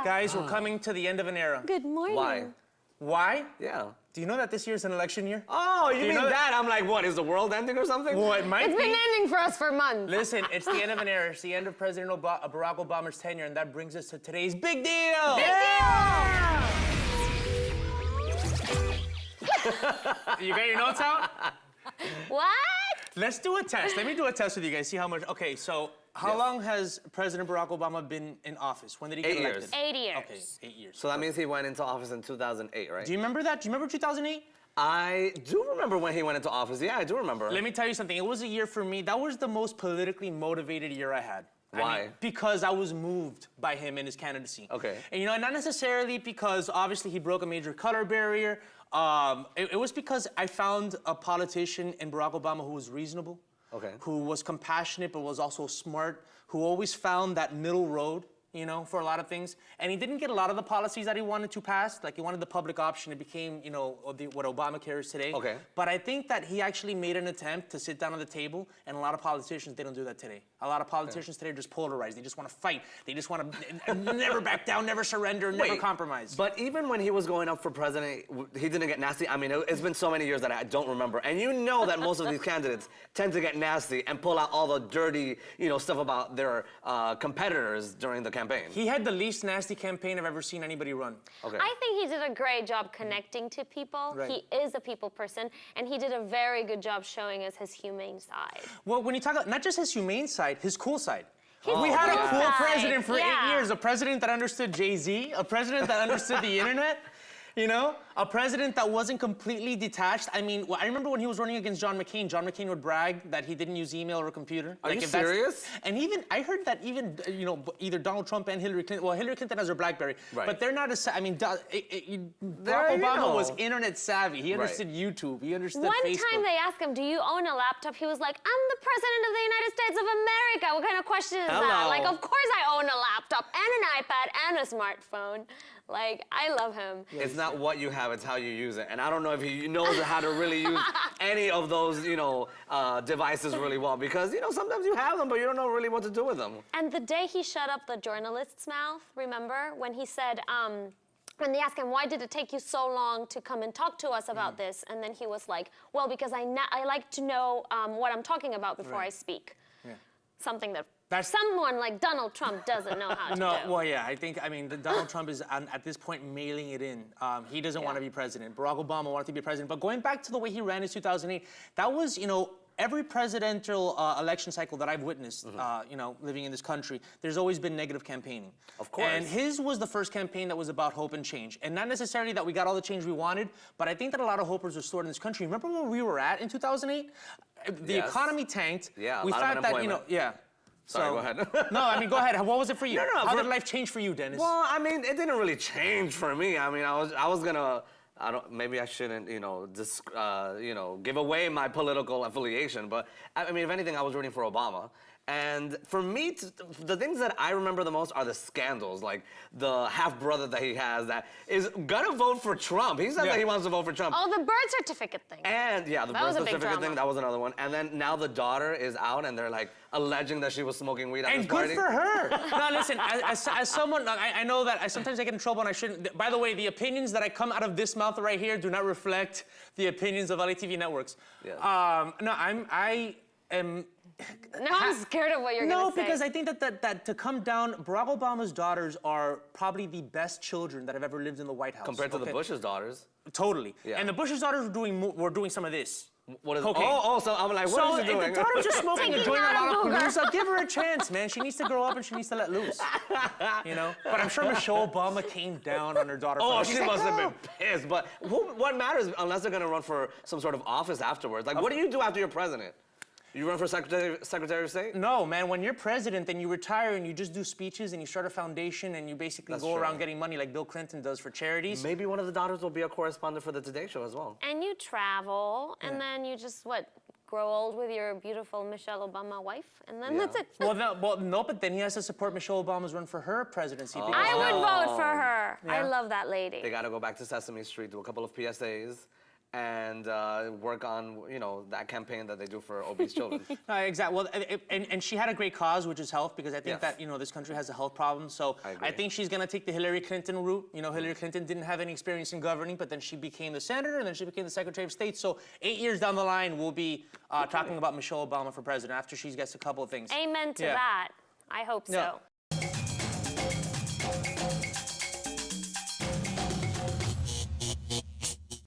Guys, we're coming to the end of an era. Good morning. Why? Why? Yeah. Do you know that this year's an election year? Oh, you mean know that? I'm like, what, is the world ending or something? Well, it might It's be. been ending for us for months. Listen, it's the end of an era. It's the end of President Barack Obama's tenure, and that brings us to today's big deal. Big deal! You got your notes out? What? Let's do a test. Let me do a test with you guys, see how much. Okay, so how long has President Barack Obama been in office? When did he get 8 elected? years. 8 years. Okay, 8 years. So that means he went into office in 2008, right? Do you remember that? Do you remember 2008? I do remember when he went into office. Yeah, I do remember. Let me tell you something. It was a year for me. That was the most politically motivated year I had. Why? Because I was moved by him and his candidacy. Okay. And not necessarily because obviously he broke a major color barrier. It was because I found a politician in Barack Obama who was reasonable, who was compassionate but was also smart, who always found that middle road, for a lot of things. And he didn't get a lot of the policies that he wanted to pass. Like, he wanted the public option. It became, what Obamacare is today. Okay. But I think that he actually made an attempt to sit down at the table, and a lot of politicians, they don't do that today. A lot of politicians today are just polarized. They just want to fight. They just want to never back down, never surrender, never compromise. But even when he was going up for president, he didn't get nasty? I mean, it's been so many years that I don't remember. And you know that most of these candidates tend to get nasty and pull out all the dirty, stuff about their competitors during the campaign. He had the least nasty campaign I've ever seen anybody run. Okay. I think he did a great job connecting to people. Right. He is a people person, and he did a very good job showing us his humane side. Well, when you talk about not just his humane side, his cool side. His We had a cool cool side. president for 8 Yeah. years, a president that understood Jay-Z, a president that understood the internet, a president that wasn't completely detached. I mean, I remember when he was running against John McCain would brag that he didn't use email or computer. Are you serious? And I heard that either Donald Trump and Hillary Clinton, Hillary Clinton has her BlackBerry, but they're not as, Barack Obama was internet savvy. He understood YouTube, he understood Facebook. One time they asked him, do you own a laptop? He was like, I'm the president of the United States of America. What kind of question is that? Like, of course I own a laptop and an iPad and a smartphone. Like, I love him. It's not what you have, it's how you use it. And I don't know if he knows how to really use any of those, devices really well. Because, sometimes you have them, but you don't know really what to do with them. And the day he shut up the journalist's mouth, remember? When he said, when they asked him, why did it take you so long to come and talk to us about this? And then he was like, well, because I like to know what I'm talking about before I speak. Yeah. Something that someone like Donald Trump doesn't know how to do. Well, yeah, Donald Trump is, at this point, mailing it in. He doesn't want to be president. Barack Obama wanted to be president. But going back to the way he ran in 2008, that was, every presidential election cycle that I've witnessed, living in this country, there's always been negative campaigning. Of course. And his was the first campaign that was about hope and change. And not necessarily that we got all the change we wanted, but I think that a lot of hopers were stored in this country. Remember where we were at in 2008? The economy tanked. Yeah, we a lot of found that, unemployment. Sorry, go ahead. No, go ahead. What was it for you? No, How did life change for you, Dennis? Well, it didn't really change for me. I was gonna, maybe I shouldn't, give away my political affiliation, but if anything, I was rooting for Obama. And for me, the things that I remember the most are the scandals, like the half-brother that he has that is gonna vote for Trump. He said that he wants to vote for Trump. Oh, the birth certificate thing. And the birth certificate thing, that was another one. And then now the daughter is out and they're like alleging that she was smoking weed at this party. And good for her. No, listen, as someone, I know that sometimes I get in trouble and I shouldn't. By the way, the opinions that I come out of this mouth right here do not reflect the opinions of LATV networks. Yeah. I am... Now I'm scared of what you're going to say. No, because I think that to come down, Barack Obama's daughters are probably the best children that have ever lived in the White House. Compared to the Bush's daughters. Totally. Yeah. And the Bush's daughters were doing some of this. What is cocaine. So I'm like, what is she doing? The daughter's just smoking and doing a lot of Cougar. Palooza. Give her a chance, man. She needs to grow up and she needs to let loose. But I'm sure Michelle Obama came down on her daughter. Oh, she must have been pissed. But what matters unless they're gonna run for some sort of office afterwards? Like, what do you do after you're president? You run for Secretary of State? No, man. When you're president, then you retire and you just do speeches and you start a foundation and you basically go around getting money like Bill Clinton does for charities. Maybe one of the daughters will be a correspondent for the Today Show as well. And you travel, and then you just, grow old with your beautiful Michelle Obama wife, and then that's it. No, but then he has to support Michelle Obama's run for her presidency. I would vote for her. Yeah. I love that lady. They got to go back to Sesame Street, do a couple of PSAs, and work on, you know, that campaign that they do for obese children. Exactly. Well, and she had a great cause, which is health, because I think Yes. that, you know, this country has a health problem. So I agree. I think she's going to take the Hillary Clinton route. You know, Hillary Clinton didn't have any experience in governing, but then she became the senator, and then she became the Secretary of State. So 8 years down the line, we'll be talking about Michelle Obama for president after she gets a couple of things. Amen to Yeah. that. I hope so. Yeah.